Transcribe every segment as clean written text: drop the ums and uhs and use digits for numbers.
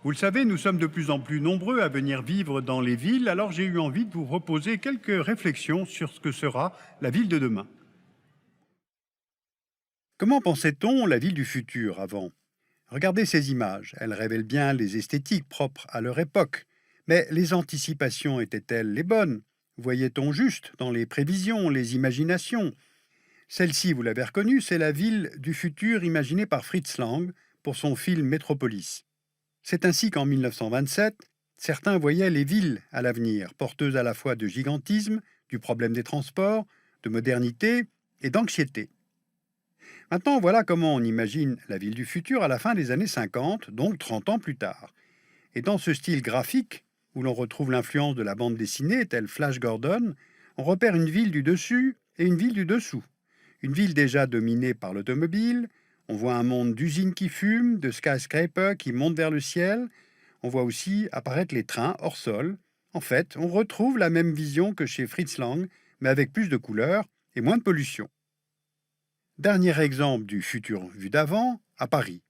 Vous le savez, nous sommes de plus en plus nombreux à venir vivre dans les villes, alors j'ai eu envie de vous proposer quelques réflexions sur ce que sera la ville de demain. Comment pensait-on la ville du futur avant? Regardez ces images, elles révèlent bien les esthétiques propres à leur époque. Mais les anticipations étaient-elles les bonnes? Voyait-on juste dans les prévisions, les imaginations? Celle-ci, vous l'avez reconnue, c'est la ville du futur imaginée par Fritz Lang pour son film Métropolis. C'est ainsi qu'en 1927, certains voyaient les villes à l'avenir, porteuses à la fois de gigantisme, du problème des transports, de modernité et d'anxiété. Maintenant, voilà comment on imagine la ville du futur à la fin des années 50, donc 30 ans plus tard. Et dans ce style graphique, où l'on retrouve l'influence de la bande dessinée, telle Flash Gordon, on repère une ville du dessus et une ville du dessous. Une ville déjà dominée par l'automobile, on voit un monde d'usines qui fument, de skyscrapers qui montent vers le ciel, on voit aussi apparaître les trains hors sol. En fait, on retrouve la même vision que chez Fritz Lang, mais avec plus de couleurs et moins de pollution. Dernier exemple du futur vu d'avant, à Paris.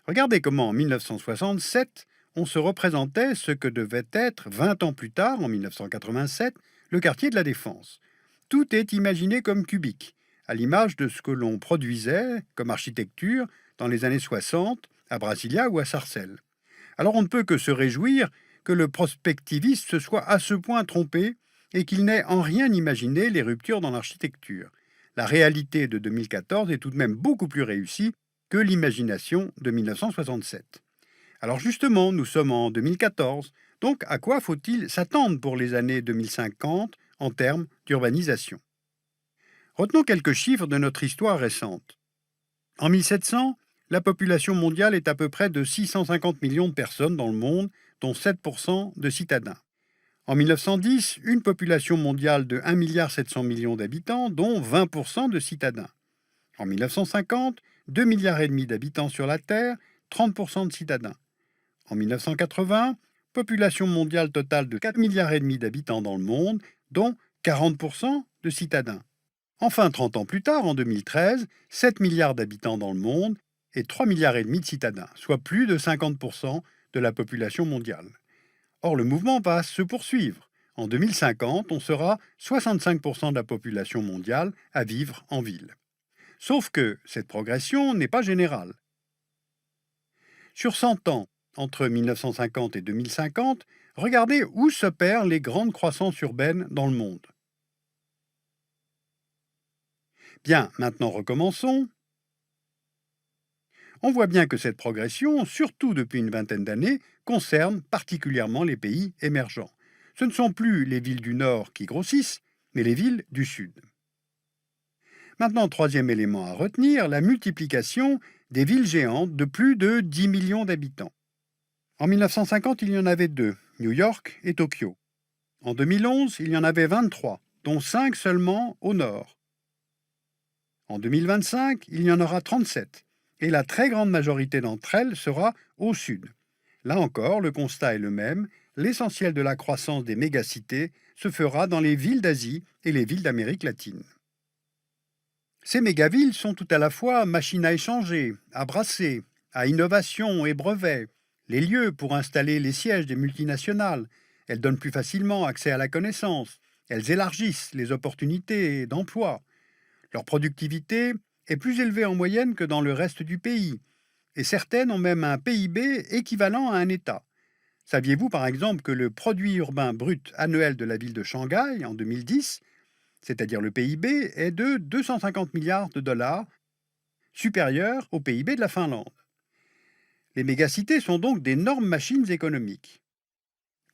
Regardez comment en 1967, on se représentait ce que devait être 20 ans plus tard, en 1987, le quartier de la Défense. Tout est imaginé comme cubique, à l'image de ce que l'on produisait comme architecture dans les années 60 à Brasilia ou à Sarcelles. Alors on ne peut que se réjouir que le prospectiviste se soit à ce point trompé et qu'il n'ait en rien imaginé les ruptures dans l'architecture. La réalité de 2014 est tout de même beaucoup plus réussie que l'imagination de 1967. Alors justement, nous sommes en 2014, donc à quoi faut-il s'attendre pour les années 2050 en termes d'urbanisation? Retenons quelques chiffres de notre histoire récente. En 1700, la population mondiale est à peu près de 650 millions de personnes dans le monde, dont 7% de citadins. En 1910, une population mondiale de 1,7 milliard d'habitants, dont 20% de citadins. En 1950, 2,5 milliards d'habitants sur la Terre, 30% de citadins. En 1980, population mondiale totale de 4,5 milliards d'habitants dans le monde, dont 40% de citadins. Enfin, 30 ans plus tard, en 2013, 7 milliards d'habitants dans le monde et 3,5 milliards de citadins, soit plus de 50% de la population mondiale. Or, le mouvement va se poursuivre. En 2050, on sera 65% de la population mondiale à vivre en ville. Sauf que cette progression n'est pas générale. Sur 100 ans, entre 1950 et 2050, regardez où s'opèrent les grandes croissances urbaines dans le monde. Bien, maintenant recommençons. On voit bien que cette progression, surtout depuis une vingtaine d'années, concerne particulièrement les pays émergents. Ce ne sont plus les villes du Nord qui grossissent, mais les villes du Sud. Maintenant, troisième élément à retenir, la multiplication des villes géantes de plus de 10 millions d'habitants. En 1950, il y en avait deux, New York et Tokyo. En 2011, il y en avait 23, dont 5 seulement au nord. En 2025, il y en aura 37, et la très grande majorité d'entre elles sera au sud. Là encore, le constat est le même, l'essentiel de la croissance des mégacités se fera dans les villes d'Asie et les villes d'Amérique latine. Ces mégavilles sont tout à la fois machines à échanger, à brasser, à innovation et brevets, les lieux pour installer les sièges des multinationales. Elles donnent plus facilement accès à la connaissance, elles élargissent les opportunités d'emploi. Leur productivité est plus élevée en moyenne que dans le reste du pays, et certaines ont même un PIB équivalent à un État. Saviez-vous par exemple que le produit urbain brut annuel de la ville de Shanghai en 2010, c'est-à-dire le PIB, est de 250 milliards de dollars, supérieur au PIB de la Finlande. Les mégacités sont donc d'énormes machines économiques.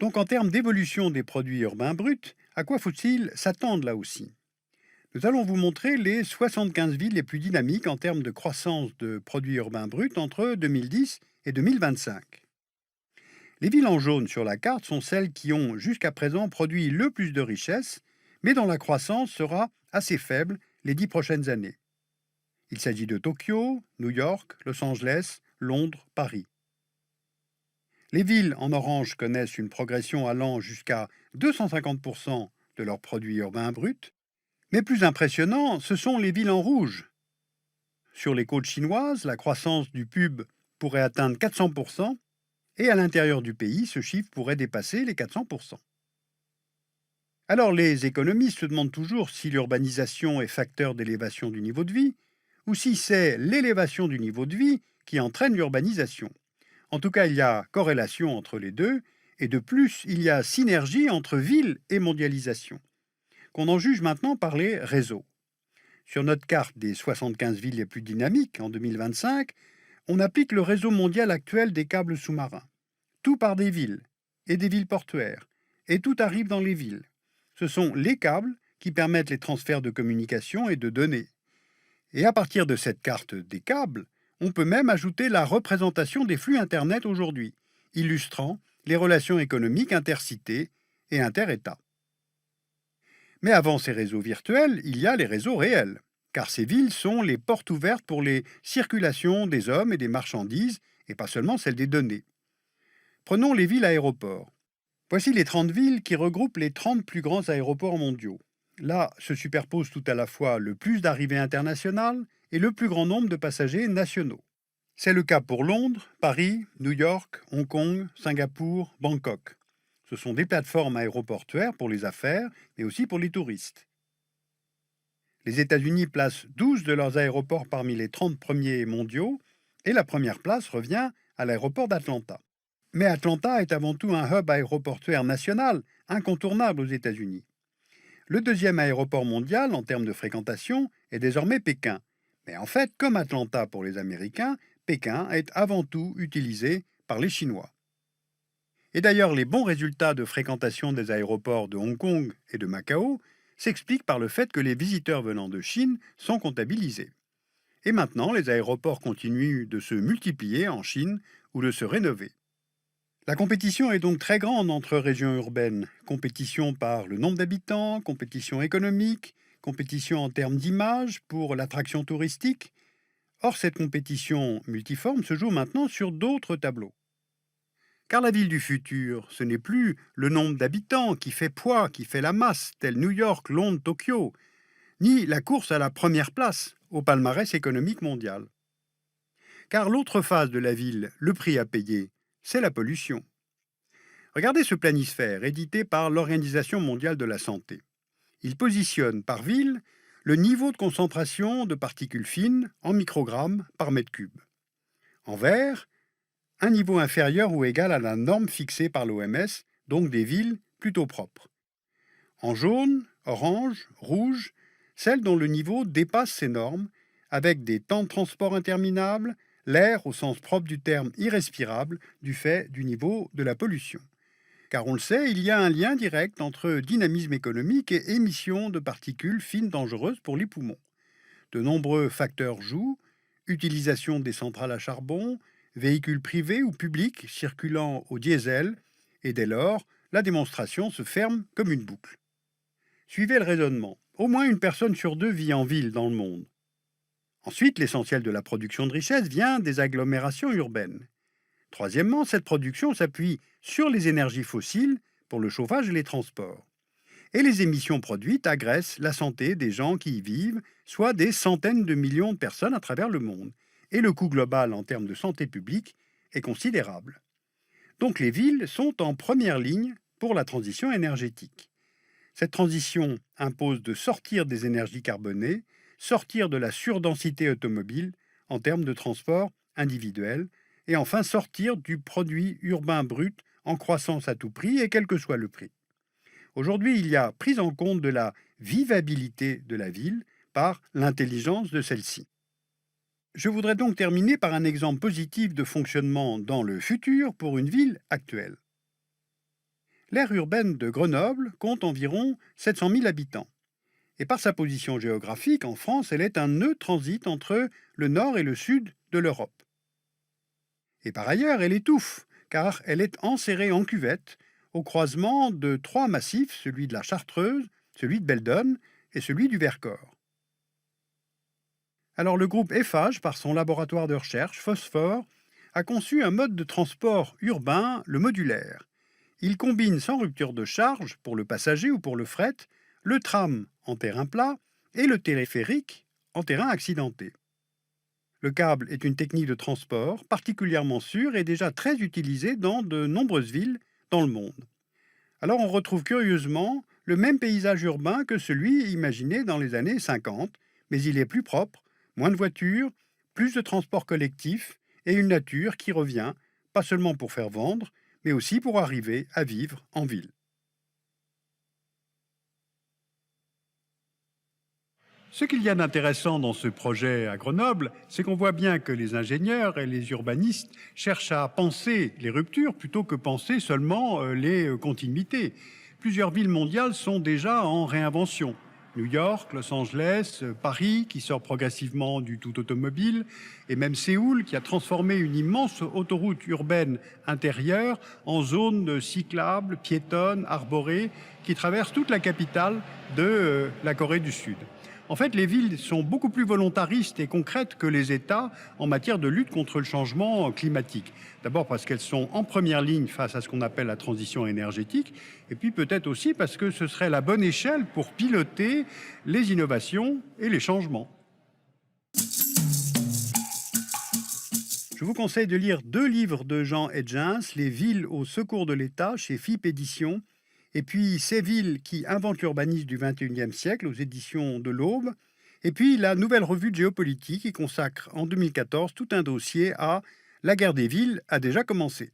Donc en termes d'évolution des produits urbains bruts, à quoi faut-il s'attendre là aussi? Nous allons vous montrer les 75 villes les plus dynamiques en termes de croissance de produits urbains bruts entre 2010 et 2025. Les villes en jaune sur la carte sont celles qui ont jusqu'à présent produit le plus de richesses, mais dont la croissance sera assez faible les 10 prochaines années. Il s'agit de Tokyo, New York, Los Angeles, Londres, Paris. Les villes en orange connaissent une progression allant jusqu'à 250% de leurs produits urbains bruts, mais plus impressionnant, ce sont les villes en rouge. Sur les côtes chinoises, la croissance du PUB pourrait atteindre 400%, Et à l'intérieur du pays, ce chiffre pourrait dépasser les 400%. Alors les économistes se demandent toujours si l'urbanisation est facteur d'élévation du niveau de vie, ou si c'est l'élévation du niveau de vie qui entraîne l'urbanisation. En tout cas, il y a corrélation entre les deux, et de plus, il y a synergie entre ville et mondialisation, qu'on en juge maintenant par les réseaux. Sur notre carte des 75 villes les plus dynamiques en 2025, on applique le réseau mondial actuel des câbles sous-marins. Tout part des villes, et des villes portuaires, et tout arrive dans les villes. Ce sont les câbles qui permettent les transferts de communication et de données. Et à partir de cette carte des câbles, on peut même ajouter la représentation des flux Internet aujourd'hui, illustrant les relations économiques intercités et inter-États. Mais avant ces réseaux virtuels, il y a les réseaux réels, car ces villes sont les portes ouvertes pour les circulations des hommes et des marchandises, et pas seulement celles des données. Prenons les villes aéroports. Voici les 30 villes qui regroupent les 30 plus grands aéroports mondiaux. Là se superposent tout à la fois le plus d'arrivées internationales et le plus grand nombre de passagers nationaux. C'est le cas pour Londres, Paris, New York, Hong Kong, Singapour, Bangkok. Ce sont des plateformes aéroportuaires pour les affaires, mais aussi pour les touristes. Les États-Unis placent 12 de leurs aéroports parmi les 30 premiers mondiaux, et la première place revient à l'aéroport d'Atlanta. Mais Atlanta est avant tout un hub aéroportuaire national, incontournable aux États-Unis. Le deuxième aéroport mondial en termes de fréquentation est désormais Pékin. Mais en fait, comme Atlanta pour les Américains, Pékin est avant tout utilisé par les Chinois. Et d'ailleurs, les bons résultats de fréquentation des aéroports de Hong Kong et de Macao s'expliquent par le fait que les visiteurs venant de Chine sont comptabilisés. Et maintenant, les aéroports continuent de se multiplier en Chine ou de se rénover. La compétition est donc très grande entre régions urbaines. Compétition par le nombre d'habitants, compétition économique, compétition en termes d'image pour l'attraction touristique. Or, cette compétition multiforme se joue maintenant sur d'autres tableaux. Car la ville du futur, ce n'est plus le nombre d'habitants qui fait poids, qui fait la masse, tel New York, Londres, Tokyo, ni la course à la première place au palmarès économique mondial. Car l'autre phase de la ville, le prix à payer, c'est la pollution. Regardez ce planisphère édité par l'Organisation mondiale de la santé. Il positionne par ville le niveau de concentration de particules fines en microgrammes par mètre cube. En vert, un niveau inférieur ou égal à la norme fixée par l'OMS, donc des villes plutôt propres. En jaune, orange, rouge, celles dont le niveau dépasse ces normes, avec des temps de transport interminables, l'air au sens propre du terme irrespirable du fait du niveau de la pollution. Car on le sait, il y a un lien direct entre dynamisme économique et émission de particules fines dangereuses pour les poumons. De nombreux facteurs jouent, utilisation des centrales à charbon, véhicules privés ou publics circulant au diesel, et dès lors, la démonstration se ferme comme une boucle. Suivez le raisonnement. Au moins une personne sur deux vit en ville dans le monde. Ensuite, l'essentiel de la production de richesse vient des agglomérations urbaines. Troisièmement, cette production s'appuie sur les énergies fossiles pour le chauffage et les transports. Et les émissions produites agressent la santé des gens qui y vivent, soit des centaines de millions de personnes à travers le monde. Et le coût global en termes de santé publique est considérable. Donc les villes sont en première ligne pour la transition énergétique. Cette transition impose de sortir des énergies carbonées, sortir de la surdensité automobile en termes de transport individuel, et enfin sortir du produit urbain brut en croissance à tout prix et quel que soit le prix. Aujourd'hui, il y a prise en compte de la vivabilité de la ville par l'intelligence de celle-ci. Je voudrais donc terminer par un exemple positif de fonctionnement dans le futur pour une ville actuelle. L'aire urbaine de Grenoble compte environ 700 000 habitants. Et par sa position géographique, en France, elle est un nœud transit entre le nord et le sud de l'Europe. Et par ailleurs, elle étouffe, car elle est enserrée en cuvette, au croisement de trois massifs, celui de la Chartreuse, celui de Beldonne et celui du Vercors. Alors le groupe Eiffage, par son laboratoire de recherche, Phosphore, a conçu un mode de transport urbain, le modulaire. Il combine sans rupture de charge, pour le passager ou pour le fret, le tram en terrain plat et le téléphérique en terrain accidenté. Le câble est une technique de transport particulièrement sûre et déjà très utilisée dans de nombreuses villes dans le monde. Alors on retrouve curieusement le même paysage urbain que celui imaginé dans les années 50, mais il est plus propre, moins de voitures, plus de transports collectifs et une nature qui revient, pas seulement pour faire vendre, mais aussi pour arriver à vivre en ville. Ce qu'il y a d'intéressant dans ce projet à Grenoble, c'est qu'on voit bien que les ingénieurs et les urbanistes cherchent à penser les ruptures plutôt que penser seulement les continuités. Plusieurs villes mondiales sont déjà en réinvention. New York, Los Angeles, Paris, qui sort progressivement du tout automobile, et même Séoul, qui a transformé une immense autoroute urbaine intérieure en zone cyclable, piétonne, arborée, qui traverse toute la capitale de la Corée du Sud. En fait, les villes sont beaucoup plus volontaristes et concrètes que les États en matière de lutte contre le changement climatique. D'abord parce qu'elles sont en première ligne face à ce qu'on appelle la transition énergétique, et puis peut-être aussi parce que ce serait la bonne échelle pour piloter les innovations et les changements. Je vous conseille de lire deux livres de Jean Hedgens, Les villes au secours de l'État chez FIP Éditions, et puis Ces villes qui inventent l'urbanisme du XXIe siècle aux éditions de l'Aube, et puis la nouvelle revue de géopolitique qui consacre en 2014 tout un dossier à La guerre des villes a déjà commencé.